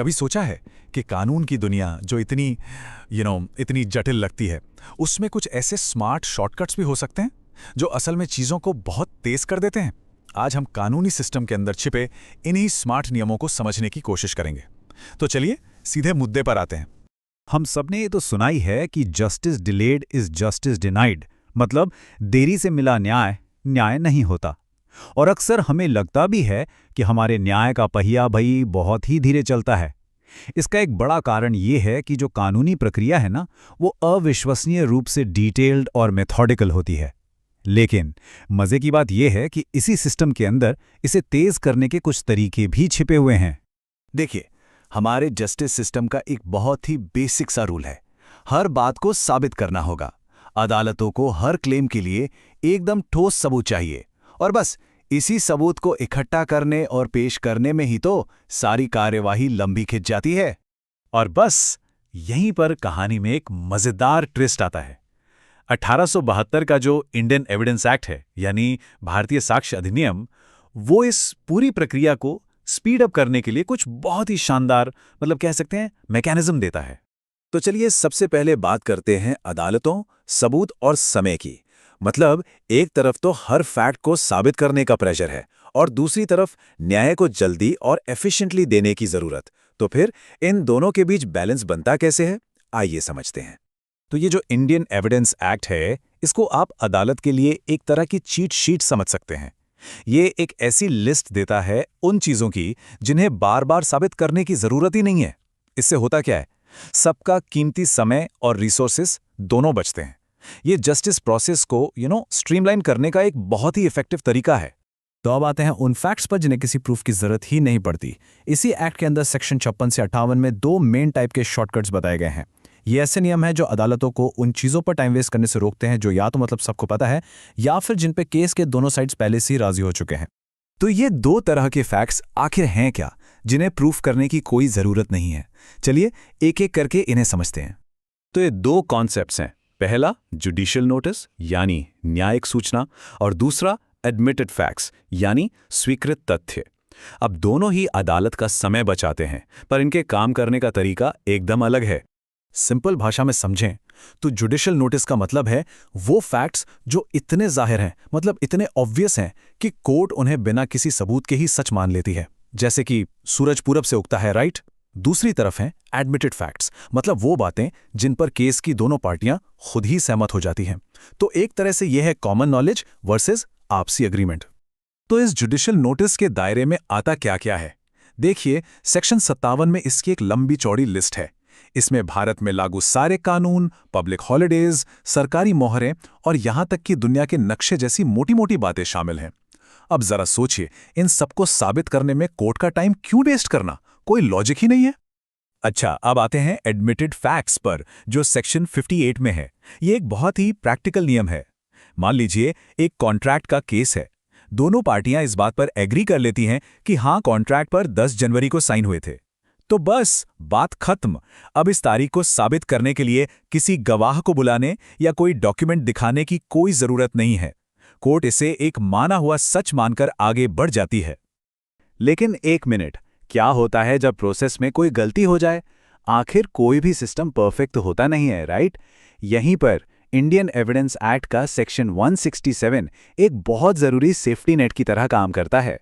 कभी सोचा है कि कानून की दुनिया जो इतनी इतनी जटिल लगती है, उसमें कुछ ऐसे स्मार्ट शॉर्टकट्स भी हो सकते हैं जो असल में चीज़ों को बहुत तेज कर देते हैं। आज हम कानूनी सिस्टम के अंदर छिपे इन्हीं स्मार्ट नियमों को समझने की कोशिश करेंगे। तो चलिए सीधे मुद्दे पर आते हैं। हम सबने ये तो सुना ही है कि justice delayed is justice denied, मतलब देरी से मिला न्याय न्याय नहीं होता। और अक्सर हमें लगता भी है कि हमारे न्याय का पहिया भई बहुत ही धीरे चलता है। इसका एक बड़ा कारण ये है कि जो कानूनी प्रक्रिया है ना, वो अविश्वसनीय रूप से डिटेल्ड और मेथोडिकल होती है। लेकिन मजे की बात यह है कि इसी सिस्टम के अंदर इसे तेज करने के कुछ तरीके भी छिपे हुए हैं। देखिए, हमारे जस्टिस सिस्टम का एक बहुत ही बेसिक सा रूल है। हर बात को साबित करना होगा। अदालतों को हर क्लेम के लिए एकदम ठोस सबूत चाहिए, और बस इसी सबूत को इकट्ठा करने और पेश करने में ही तो सारी कार्यवाही लंबी खिंच जाती है। और बस यहीं पर कहानी में एक मजेदार ट्विस्ट आता है। 1872 का जो इंडियन एविडेंस एक्ट है, यानी भारतीय साक्ष्य अधिनियम, वो इस पूरी प्रक्रिया को स्पीड अप करने के लिए कुछ बहुत ही शानदार, मतलब कह सकते हैं, मैकेनिज्म देता है। तो चलिए सबसे पहले बात करते हैं अदालतों, सबूत और समय की। मतलब एक तरफ तो हर फैक्ट को साबित करने का प्रेशर है, और दूसरी तरफ न्याय को जल्दी और एफिशिएंटली देने की जरूरत। तो फिर इन दोनों के बीच बैलेंस बनता कैसे है, आइए समझते हैं। तो ये जो इंडियन एविडेंस एक्ट है, इसको आप अदालत के लिए एक तरह की चीट शीट समझ सकते हैं। ये एक ऐसी लिस्ट देता है उन चीजों की जिन्हें बार बार साबित करने की जरूरत ही नहीं है। इससे होता क्या है, सबका कीमती समय और रिसोर्सेस दोनों बचते हैं। ये जस्टिस प्रोसेस को स्ट्रीमलाइन करने का एक बहुत ही इफेक्टिव तरीका है। तो अब आते हैं उन फैक्ट्स पर जिन्हें किसी प्रूफ की जरूरत ही नहीं पड़ती। इसी एक्ट के अंदर सेक्शन 56 से 58 में दो मेन टाइप के शॉर्टकट्स बताए गए हैं। ये ऐसे नियम हैं जो अदालतों को उन चीजों पर टाइम वेस्ट करने से रोकते हैं जो या तो मतलब सबको पता है, या फिर जिन पे केस के दोनों साइड्स पहले से ही राजी हो चुके हैं। तो ये दो तरह के फैक्ट्स आखिर हैं क्या, जिन्हें प्रूफ करने की कोई जरूरत नहीं है? चलिए एक एक करके इन्हें समझते हैं। तो ये दो कॉन्सेप्ट्स हैं। पहला जुडिशियल नोटिस यानी न्यायिक सूचना, और दूसरा एडमिटेड फैक्ट्स यानी स्वीकृत तथ्य। अब दोनों ही अदालत का समय बचाते हैं, पर इनके काम करने का तरीका एकदम अलग है। सिंपल भाषा में समझें तो जुडिशियल नोटिस का मतलब है वो फैक्ट्स जो इतने जाहिर हैं, मतलब इतने ऑब्वियस हैं कि कोर्ट उन्हें बिना किसी सबूत के ही सच मान लेती है, जैसे कि सूरज पूरब से उगता है, राइट। दूसरी तरफ हैं एडमिटेड फैक्ट्स, मतलब वो बातें जिन पर केस की दोनों पार्टियां खुद ही सहमत हो जाती हैं। तो एक तरह से यह है कॉमन नॉलेज वर्सेस आपसी एग्रीमेंट। तो इस जुडिशियल नोटिस के दायरे में आता क्या क्या है? देखिए, सेक्शन 57 में इसकी एक लंबी चौड़ी लिस्ट है। इसमें भारत में लागू सारे कानून, पब्लिक हॉलिडेज, सरकारी मोहरें और यहां तक कि दुनिया के नक्शे जैसी मोटी मोटी बातें शामिल हैं। अब जरा सोचिए, इन सबको साबित करने में कोर्ट का टाइम क्यों वेस्ट करना? कोई लॉजिक ही नहीं है। अच्छा, अब आते हैं एडमिटेड फैक्ट्स पर, जो सेक्शन 58 में है। ये एक बहुत ही प्रैक्टिकल नियम है। मान लीजिए एक कॉन्ट्रैक्ट का केस है। दोनों पार्टियां इस बात पर एग्री कर लेती हैं कि हां, कॉन्ट्रैक्ट पर 10 जनवरी को साइन हुए थे। तो बस बात खत्म। अब इस तारीख को साबित करने के लिए किसी गवाह को बुलाने या कोई डॉक्यूमेंट दिखाने की कोई जरूरत नहीं है। कोर्ट इसे एक माना हुआ सच मानकर आगे बढ़ जाती है। लेकिन एक मिनट, क्या होता है जब प्रोसेस में कोई गलती हो जाए? आखिर कोई भी सिस्टम परफेक्ट तो होता नहीं है, राइट? यहीं पर इंडियन एविडेंस एक्ट का सेक्शन 167 एक बहुत जरूरी सेफ्टी नेट की तरह काम करता है।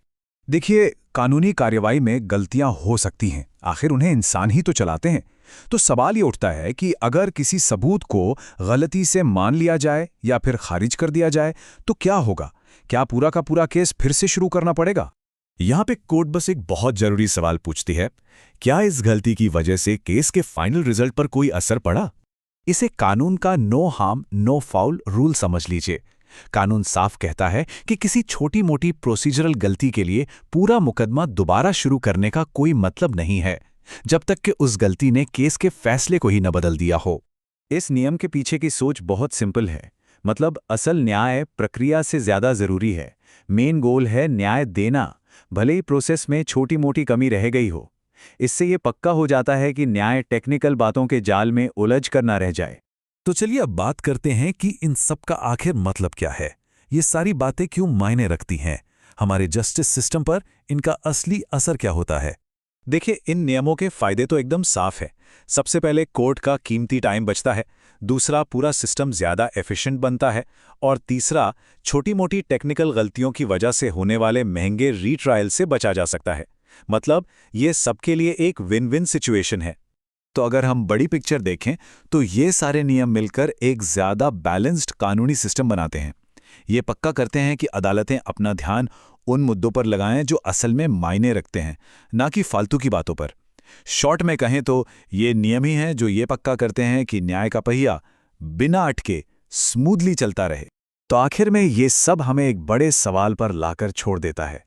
देखिए, कानूनी कार्यवाही में गलतियां हो सकती हैं, आखिर उन्हें इंसान ही तो चलाते हैं। तो सवाल ये उठता है कि अगर किसी सबूत को गलती से मान लिया जाए या फिर खारिज कर दिया जाए तो क्या होगा? क्या पूरा का पूरा केस फिर से शुरू करना पड़ेगा? यहां पे कोर्ट बस एक बहुत जरूरी सवाल पूछती है, क्या इस गलती की वजह से केस के फाइनल रिजल्ट पर कोई असर पड़ा? इसे कानून का no harm no foul rule समझ लीजिए। कानून साफ कहता है कि किसी छोटी मोटी प्रोसीजरल गलती के लिए पूरा मुकदमा दोबारा शुरू करने का कोई मतलब नहीं है, जब तक कि उस गलती ने केस के फैसले को ही न बदल दिया हो। इस नियम के पीछे की सोच बहुत सिंपल है। मतलब असल न्याय प्रक्रिया से ज्यादा जरूरी है। मेन गोल है न्याय देना, भले ही प्रोसेस में छोटी मोटी कमी रह गई हो। इससे ये पक्का हो जाता है कि न्याय टेक्निकल बातों के जाल में उलझ कर ना रह जाए। तो चलिए अब बात करते हैं कि इन सब का आखिर मतलब क्या है। ये सारी बातें क्यों मायने रखती हैं? हमारे जस्टिस सिस्टम पर इनका असली असर क्या होता है? देखिए, इन नियमों के फायदे तो एकदम साफ है। सबसे पहले कोर्ट का कीमती टाइम बचता है, दूसरा पूरा सिस्टम ज़्यादा एफिशिएंट बनता है, और तीसरा छोटी-मोटी टेक्निकल गलतियों की वजह से होने वाले महंगे रीट्रायल से बचा जा सकता है। मतलब ये सबके लिए एक विन विन सिचुएशन है। तो अगर हम बड़ी पिक्चर देखें तो ये सारे नियम मिलकर एक ज़्यादा बैलेंस्ड कानूनी सिस्टम बनाते हैं। ये पक्का करते हैं कि अदालतें अपना ध्यान उन मुद्दों पर लगाएं जो असल में मायने रखते हैं, ना कि फालतू की बातों पर। शॉर्ट में कहें तो ये नियम ही हैं जो ये पक्का करते हैं कि न्याय का पहिया बिना अटके स्मूथली चलता रहे। तो आखिर में ये सब हमें एक बड़े सवाल पर लाकर छोड़ देता है।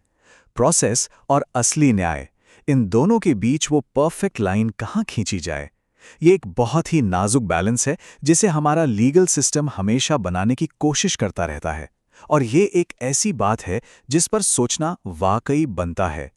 प्रोसेस और असली न्याय, इन दोनों के बीच वो परफेक्ट लाइन कहाँ खींची जाए? ये एक बहुत ही नाजुक बैलेंस है जिसे हमारा लीगल सिस्टम हमेशा बनाने की कोशिश करता रहता है। और ये एक ऐसी बात है जिस पर सोचना वाकई बनता है।